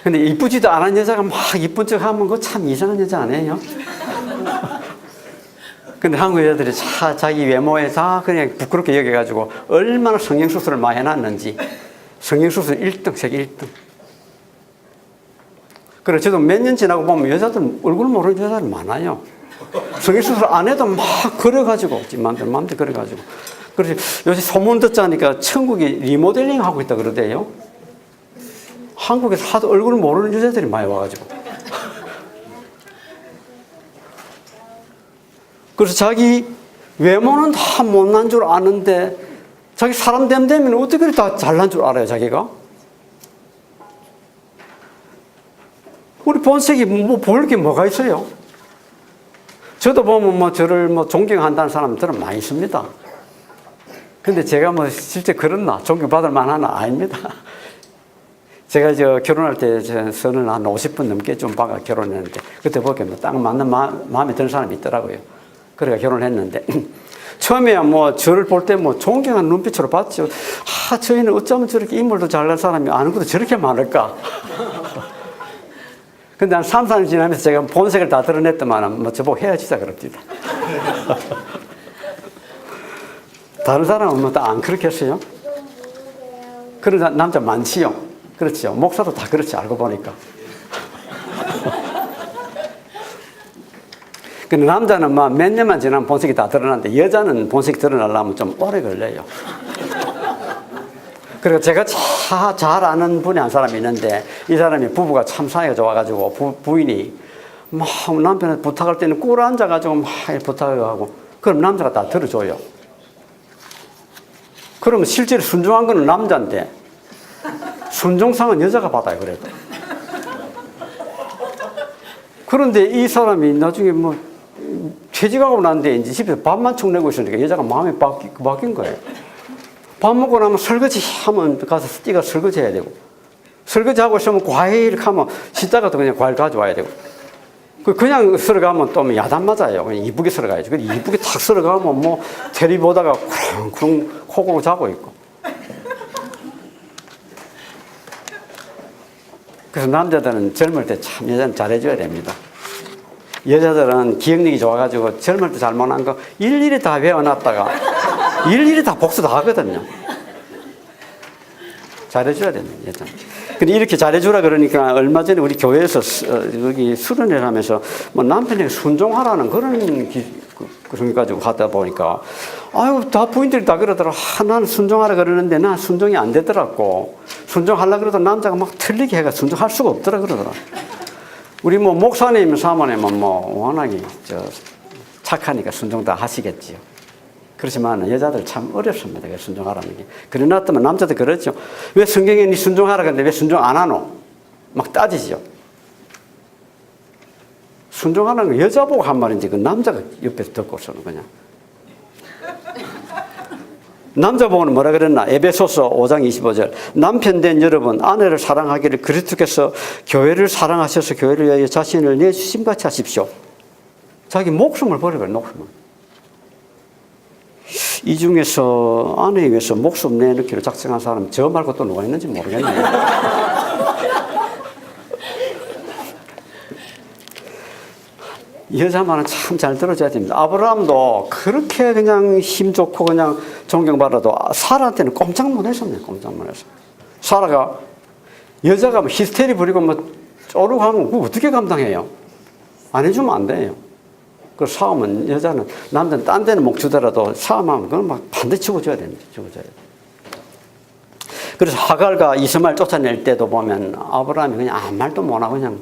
S1: 근데 이쁘지도 않은 여자가 막 이쁜 척 하면 그거 참 이상한 여자 아니에요? 근데 한국 여자들이 자기 외모에 다 그냥 부끄럽게 여겨가지고 얼마나 성형수술을 많이 해놨는지 성형수술 1등, 세계 1등. 그래, 저도 몇 년 지나고 보면 여자들 얼굴 모르는 여자들 많아요. 성형수술 안 해도 막 그려가지고, 맘대로 그려가지고. 그래서 요새 소문 듣자니까 천국이 리모델링 하고 있다 그러대요. 한국에서 하도 얼굴 모르는 여자들이 많이 와가지고. 그래서 자기 외모는 다 못난 줄 아는데 자기 사람 되면 어떻게 다 잘난 줄 알아요, 자기가? 우리 본색이 뭐 볼 게 뭐가 있어요? 저도 보면 뭐 저를 뭐 존경한다는 사람들은 많이 있습니다. 근데 제가 뭐 실제 그렇나? 존경받을 만하나? 아닙니다. 제가 결혼할 때 선을 한 50분 넘게 좀 봐가 결혼했는데, 그때 보니까 딱 맞는 마음에 드는 사람이 있더라고요. 그래가 결혼했는데, 처음에 뭐 저를 볼 때 뭐 존경하는 눈빛으로 봤죠. 저희는 어쩌면 저렇게 인물도 잘난 사람이 아는 것도 저렇게 많을까? 근데 한 3, 4년 지나면서 제가 본색을 다 드러냈더만 뭐 저보고 헤어지자 그럽니다. 다른 사람은 뭐 다 안 그렇겠어요? 그런 남자 많지요? 그렇죠. 목사도 다 그렇지, 알고 보니까. 근데 남자는 막 몇 년만 지나면 본색이 다 드러나는데 여자는 본색이 드러나려면 좀 오래 걸려요. 그리고 제가 잘 아는 분이 한 사람이 있는데 이 사람이 부부가 참 사이가 좋아가지고 부인이 막 남편한테 부탁할 때는 꿇어 앉아가지고 막 부탁을 하고 그럼 남자가 다 들어줘요. 그러면 실제로 순종한 거는 남자인데 순종상은 여자가 받아요, 그래도. 그런데 이 사람이 나중에 뭐 퇴직하고 난 뒤에 이제 집에서 밥만 축 내고 있으니까 여자가 마음이 바뀐 거예요. 밥 먹고 나면 설거지 하면 가서 뛰가 설거지 해야 되고, 설거지 하고 있으면 과일 하면 시다가도 그냥 과일 가져와야 되고, 그냥 썰어가면 또 야단 맞아요. 그냥 이쁘게 썰어가야지. 이쁘게 탁 썰어가면 뭐 테레비 보다가 쿵쿵 코고고 자고 있고. 그래서 남자들은 젊을 때 참 여자는 잘해줘야 됩니다. 여자들은 기억력이 좋아가지고 젊을 때 잘못한 거 일일이 다 외워놨다가 일일이 다 복수 다 하거든요. 잘해줘야 됩니다, 여자는. 근데 이렇게 잘해주라 그러니까 얼마 전에 우리 교회에서 여기 수련회를 하면서 뭐 남편에게 순종하라는 그런 가지고 하다 보니까 아유, 다 부인들이 다 그러더라. 나는 순종하라 그러는데 난 순종이 안 되더라고. 순종하려고 그래도 남자가 막 틀리게 해가 순종할 수가 없더라 그러더라. 우리 뭐 목사님, 사모님은 뭐 워낙에 착하니까 순종 다 하시겠지요. 그렇지만 여자들 참 어렵습니다. 순종하라는 게. 그래놨더만 남자도 그렇죠. 왜 성경에 니 순종하라 그러는데 왜 순종 안 하노? 막 따지죠. 순종하는 거 여자 보고 한 말인지 그 남자가 옆에서 듣고서는 그냥. 남자 보고는 뭐라 그랬나? 에베소서 5장 25절. 남편 된 여러분, 아내를 사랑하기를 그리스도께서 교회를 사랑하셔서 교회를 위하여 자신을 내주심같이 하십시오. 자기 목숨을 버려버려, 목숨을. 이 중에서 아내에 위해서 목숨 내놓기로 작정한 사람 저 말고 또 누가 있는지 모르겠네요. 여자만은 참 잘 들어줘야 됩니다. 아브라함도 그렇게 그냥 힘 좋고 그냥 존경받아도 사라한테는 꼼짝 못 했었네요. 꼼짝 못 했어. 사라가 여자가 뭐 히스테리 부리고 뭐 쪼르고 하면 그거 어떻게 감당해요? 안 해주면 안 돼요. 그 싸움은 여자는 남자는 딴 데는 목 주더라도 싸움하면 그건 막 반드시 죽어줘야 됩니다. 죽어줘야 돼요. 그래서 하갈과 이스마엘 쫓아낼 때도 보면 아브라함이 그냥 아무 말도 못하고 그냥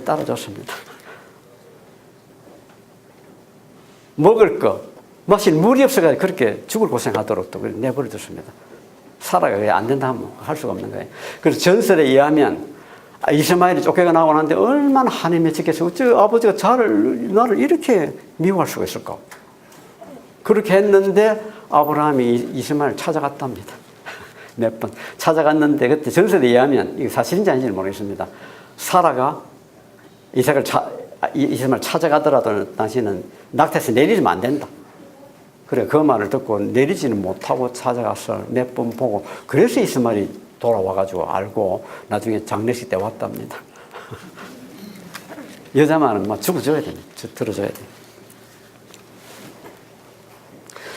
S1: 따라줬습니다. 먹을 거, 마실 물이 없어가지고 그렇게 죽을 고생하도록 또 내버려뒀습니다. 사라가 그게 안 된다 하면 할 수가 없는 거예요. 그래서 전설에 의하면 이스마엘이 쫓겨가 나오고 나는데 얼마나 한이 맺혔겠어요. 어째 아버지가 나를 이렇게 미워할 수가 있을까? 그렇게 했는데 아브라함이 이스마엘을 찾아갔답니다. 몇 번 찾아갔는데 그때 전설에 의하면 이게 사실인지 아닌지는 모르겠습니다. 사라가 이스마엘 찾아가더라도 당신은 낙타에서 내리면 안 된다. 그래 그 말을 듣고 내리지는 못하고 찾아가서 몇 번 보고 그래서 이스마엘이 돌아와가지고 알고 나중에 장례식 때 왔답니다. 여자만은 막 죽어줘야 됩니다. 들어줘야 돼요.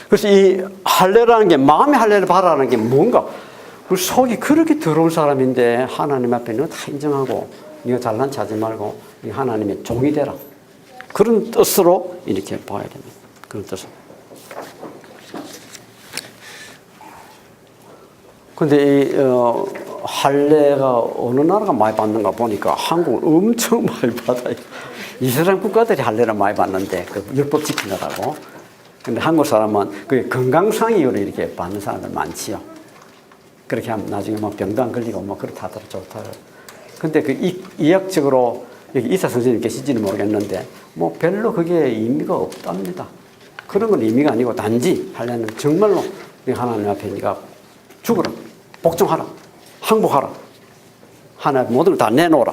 S1: 그래서 이 할례라는 게 마음의 할례를 바라는 게 뭔가 우리 속이 그렇게 더러운 사람인데 하나님 앞에 너 다 인정하고 네가 잘난 체 하지 말고 하나님의 종이 되라. 그런 뜻으로 이렇게 봐야 됩니다. 그런 뜻으로. 근데 이 할례가 어느 나라가 많이 받는가 보니까 한국은 엄청 많이 받아요. 이스라엘 국가들이 할례를 많이 받는데 그 율법 지키느라고. 근데 한국 사람은 그 건강상이유로 이렇게 받는 사람들 많지요. 그렇게 하면 나중에 뭐 병도 안 걸리고 뭐 그렇다더라 좋다더라. 근데 그 이학적으로 여기 의사 선생님 계신지는 모르겠는데 뭐 별로 그게 의미가 없답니다. 그런 건 의미가 아니고 단지 하려는 정말로 하나님 앞에 네가 죽어라, 복종하라, 항복하라, 하나님 모든 걸 다 내놓으라,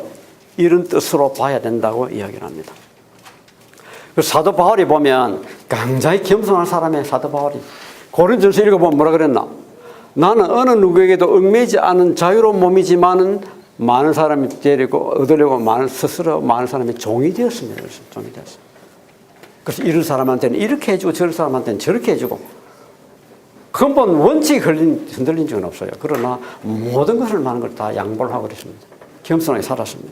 S1: 이런 뜻으로 봐야 된다고 이야기를 합니다. 사도 바울이 보면 굉장히 겸손한 사람이에요. 사도 바울이 고린도전서 읽어보면 뭐라 그랬나? 나는 어느 누구에게도 얽매이지 않은 자유로운 몸이지만은 많은 사람이 데리고 얻으려고 스스로 많은 사람이 종이 되었습니다. 그래서 종이 되었어요. 그래서 이런 사람한테는 이렇게 해주고 저런 사람한테는 저렇게 해주고 근본 원칙이 흔들린 적은 없어요. 그러나 모든 것을 많은 걸 다 양보를 하고 그랬습니다. 겸손하게 살았습니다.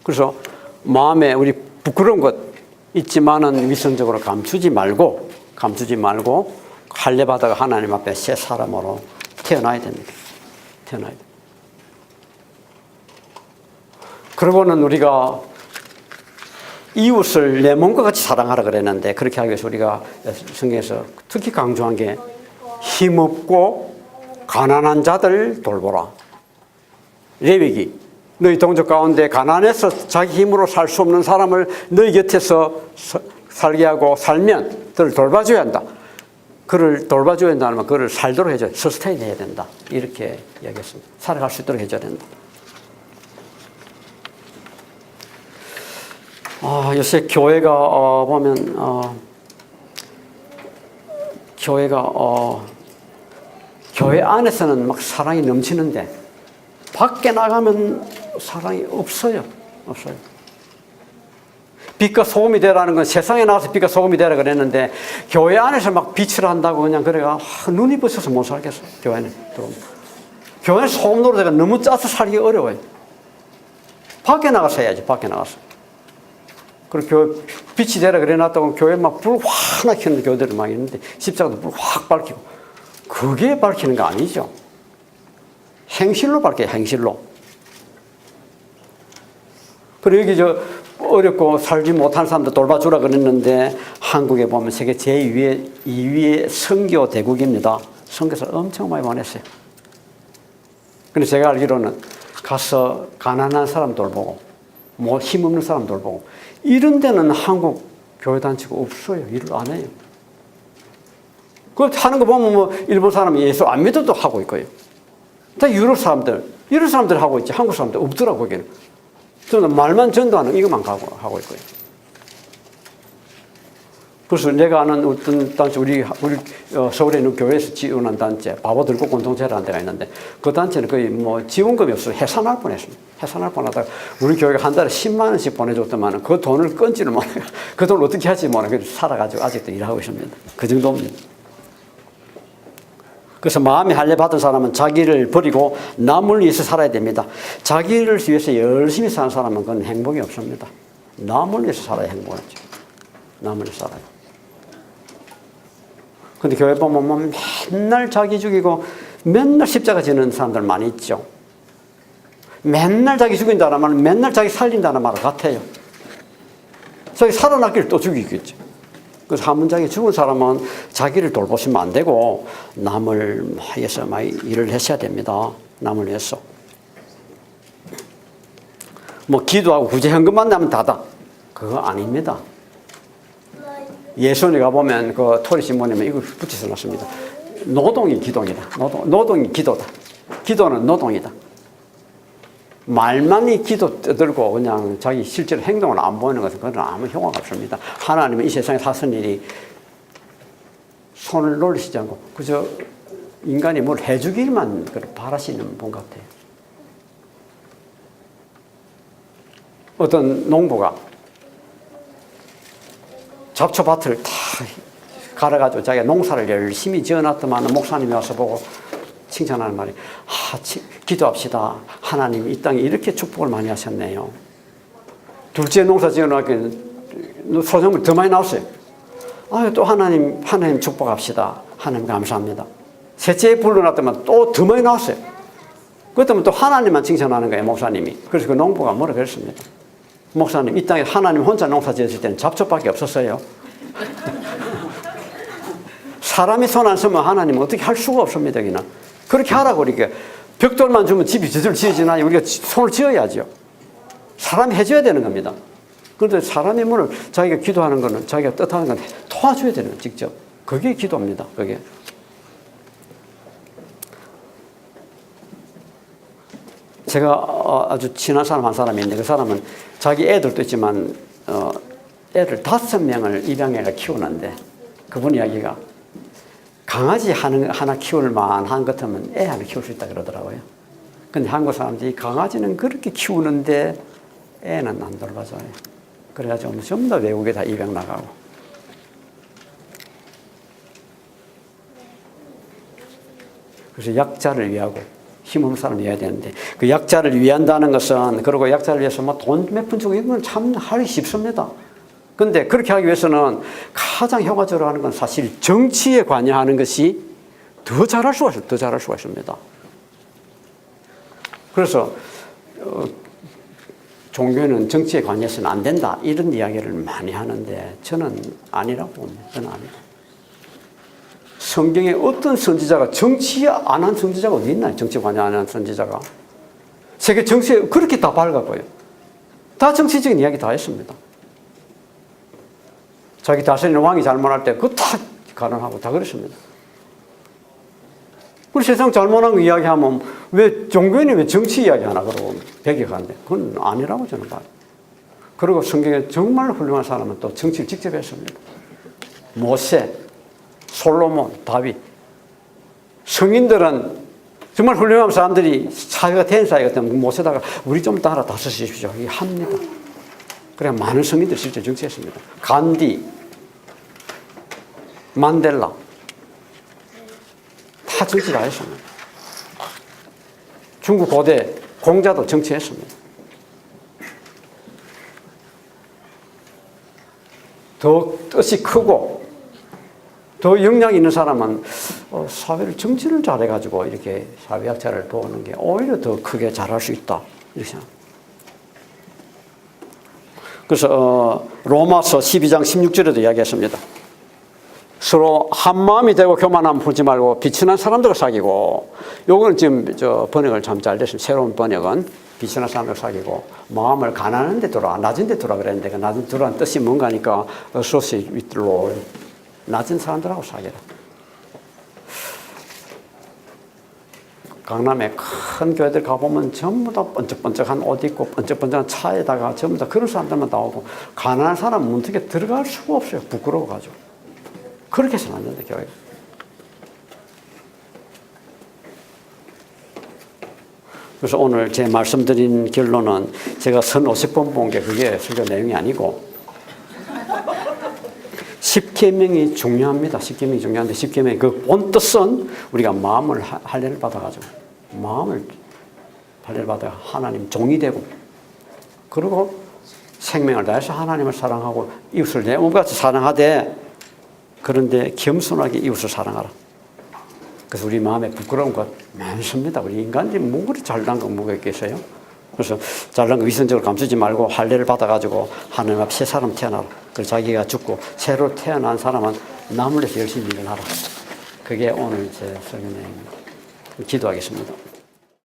S1: 그래서 마음에 우리 부끄러운 것 있지만은 위선적으로 감추지 말고 할례받아가 하나님 앞에 새 사람으로 태어나야 됩니다. 태어나야 됩니다. 그러고는 우리가 이웃을 내 몸과 같이 사랑하라 그랬는데 그렇게 하기 위해서 우리가 성경에서 특히 강조한 게 힘없고 가난한 자들 돌보라. 레위기 너희 동족 가운데 가난해서 자기 힘으로 살 수 없는 사람을 너희 곁에서 살게 하고 살면 그를 돌봐줘야 한다. 그를 돌봐줘야 한다면 그를 살도록 해줘야 된다. 서스테인 해야 된다. 이렇게 이야기했습니다. 살아갈 수 있도록 해줘야 된다. 요새 교회가 보면 교회 안에서는 막 사랑이 넘치는데 밖에 나가면 사랑이 없어요. 빛과 소금이 되라는 건 세상에 나가서 빛과 소금이 되라 그랬는데 교회 안에서 막 빛을 한다고 그냥 그래가 눈이 부셔서 못 살겠어요. 교회는 교회는 소금 노릇가 너무 짜서 살기 어려워요. 밖에 나가서 해야지. 밖에 나가서. 그리고 교회 빛이 되라 그래 놨다고 교회 막 불 확 켜는 교회들이 막 있는데 십자가도 불 확 밝히고 그게 밝히는 거 아니죠. 행실로 밝혀요. 행실로. 그리고 여기 어렵고 살지 못한 사람들 돌봐주라 그랬는데 한국에 보면 세계 제2위의 선교 대국입니다. 선교사를 엄청 많이 보냈어요. 근데 제가 알기로는 가서 가난한 사람 돌보고 뭐 힘없는 사람 돌보고 이런 데는 한국 교회단체가 없어요. 일을 안 해요. 그거 하는 거 보면 뭐 일본 사람이 예수 안 믿어도 하고 있고요. 다 유럽 사람들 하고 있지 한국 사람들 없더라고 거기는. 저는 말만 전도하는 이것만 하고 있고요. 그래서 내가 아는 어떤 단체 우리 서울에 있는 교회에서 지원한 단체 바보 들고 공동체라는 데가 있는데 그 단체는 거의 뭐 지원금이 없어서 해산할 뻔했습니다. 해산할 뻔하다가 우리 교회가 한 달에 10만 원씩 보내줬더만 그 돈을 끊지를 못해요. 그 돈을 어떻게 할지 모르고 살아가지고 아직도 일하고 있습니다. 그 정도입니다. 그래서 마음에 할례 받은 사람은 자기를 버리고 남을 위해서 살아야 됩니다. 자기를 위해서 열심히 사는 사람은 그건 행복이 없습니다. 남을 위해서 살아야 행복하죠. 남을 위해서 살아요. 근데 교회 보면 맨날 자기 죽이고 맨날 십자가 지는 사람들 많이 있죠. 맨날 자기 죽인다는 말은 맨날 자기 살린다는 말 같아요. 자기 살아났기를 또 죽이겠죠. 그래서 한 문장에 죽은 사람은 자기를 돌보시면 안 되고 남을 위해서 많이 일을 하셔야 됩니다. 남을 위해서. 뭐 기도하고 구제 현금만 나면 다다. 그거 아닙니다. 예수님에 가보면 그 토리 신부님은 이거 붙여서 놨습니다. 노동이 기도이다. 노동이 기도다. 기도는 노동이다. 말만이 기도 떠들고 그냥 자기 실제로 행동을 안 보이는 것은 그건 아무 효과가 없습니다. 하나님은 이 세상에 사신 일이 손을 놀리시지 않고 그저 인간이 뭘 해주기만 바라시는 분 같아요. 어떤 농부가 잡초밭을 다 갈아가지고 자기가 농사를 열심히 지어놨더만 목사님이 와서 보고 칭찬하는 말이 기도합시다. 하나님 이 땅에 이렇게 축복을 많이 하셨네요. 둘째 농사 지어놓으니까 소정물 더 많이 나왔어요. 또 하나님 축복합시다. 하나님 감사합니다. 셋째에 불러놨더만 또 더 많이 나왔어요. 그렇다면 또 하나님만 칭찬하는 거예요. 목사님이. 그래서 그 농부가 뭐라 그랬습니다. 목사님, 이 땅에 하나님 혼자 농사 지었을 때는 잡초밖에 없었어요. 사람이 손 안 쓰면 하나님은 어떻게 할 수가 없습니다. 여기는. 그렇게 하라고 그러니까 벽돌만 주면 집이 저절로 지어지나요? 우리가 손을 지어야죠. 사람이 해줘야 되는 겁니다. 그런데 사람의 문을 자기가 기도하는 거는 자기가 뜻하는 건 도와줘야 되는 거예요. 직접. 그게 기도입니다. 그게. 제가 아주 친한 사람 한 사람이 있는데 그 사람은 자기 애들도 있지만 애들 5명을 입양해가 키우는데 그분 이야기가 강아지 하나 키울 만한 것 같으면 애 하나 키울 수 있다 그러더라고요. 근데 한국 사람들이 강아지는 그렇게 키우는데 애는 안 돌봐줘요. 그래가지고 전부 다 외국에 다 입양 나가고. 그래서 약자를 위하고 힘없는 사람을 위해야 되는데 그 약자를 위한다는 것은 그리고 약자를 위해서 뭐 돈 몇 푼 주고 이건 참 하기 쉽습니다. 근데 그렇게 하기 위해서는 가장 효과적으로 하는 건 사실 정치에 관여하는 것이 더 잘할 수가 있어요. 더 잘할 수가 있습니다. 그래서 종교는 정치에 관여해서는 안 된다 이런 이야기를 많이 하는데 저는 아니라고 봅니다. 저는 아니다. 성경에 어떤 선지자가 정치 안 한 선지자가 어디 있나요? 정치에 관여 안 한 선지자가. 세계 정치에 그렇게 다 밝았고요. 다 정치적인 이야기 다 했습니다. 자기 다스리는 왕이 잘못할 때 그거 다 가능하고 다 그랬습니다. 우리 세상 잘못한 거 이야기하면 왜 종교인이 왜 정치 이야기하나 그러고 배격하는데 그건 아니라고 저는 봐요. 그리고 성경에 정말 훌륭한 사람은 또 정치를 직접 했습니다. 모세, 솔로몬, 다윗. 성인들은 정말 훌륭한 사람들이 사회가 된 사회가 되면 모세다가 우리 좀 따라 다스리십시오. 이게 합니다. 그래 많은 성인들이 실제 정치했습니다. 간디, 만델라 다 정치 다 했습니다. 중국 고대 공자도 정치했습니다. 더 뜻이 크고 더 역량 있는 사람은 사회를 정치를 잘해가지고 이렇게 사회학자를 도우는 게 오히려 더 크게 잘할 수 있다 이렇게 생각합니다. 그래서 로마서 12장 16절에도 이야기했습니다. 서로 한 마음이 되고 교만함 풀지 말고 비천한 사람들을 사귀고 요거는 지금 번역을 참 잘 됐습니다. 새로운 번역은 비천한 사람들 사귀고 마음을 가난한 데 두라 낮은 데 두라 그랬는데 그 낮은 두라는 뜻이 뭔가 하니까 associate with the Lord 낮은 사람들하고 사귀라. 강남에 큰 교회들 가보면 전부 다 번쩍번쩍한 옷 입고 번쩍번쩍한 차에다가 전부 다 그런 사람들만 나오고 가난한 사람은 문턱에 들어갈 수가 없어요. 부끄러워가지고. 그렇게 해서는 안 된다, 교회. 그래서 오늘 제 말씀드린 결론은 제가 선 50번 본 게 그게 설교 내용이 아니고 10계명이 중요합니다. 10계명이 중요한데 10계명의 그 본 뜻은 우리가 마음을 할례를 받아가지고 마음을 할례를 받아 하나님 종이 되고 그리고 생명을 다해서 하나님을 사랑하고 이웃을 내 몸같이 사랑하되 그런데 겸손하게 이웃을 사랑하라. 그래서 우리 마음에 부끄러운 것 많습니다. 우리 인간들이 뭐 그리 잘난 거 뭐가 있겠어요? 그래서 잘난 거 위선적으로 감추지 말고 할례를 받아가지고 하나님 앞에 새 사람 태어나라. 그래서 자기가 죽고 새로 태어난 사람은 남을 위해서 열심히 일을 하라. 그게 오늘 제 설교 내용입니다. 기도하겠습니다.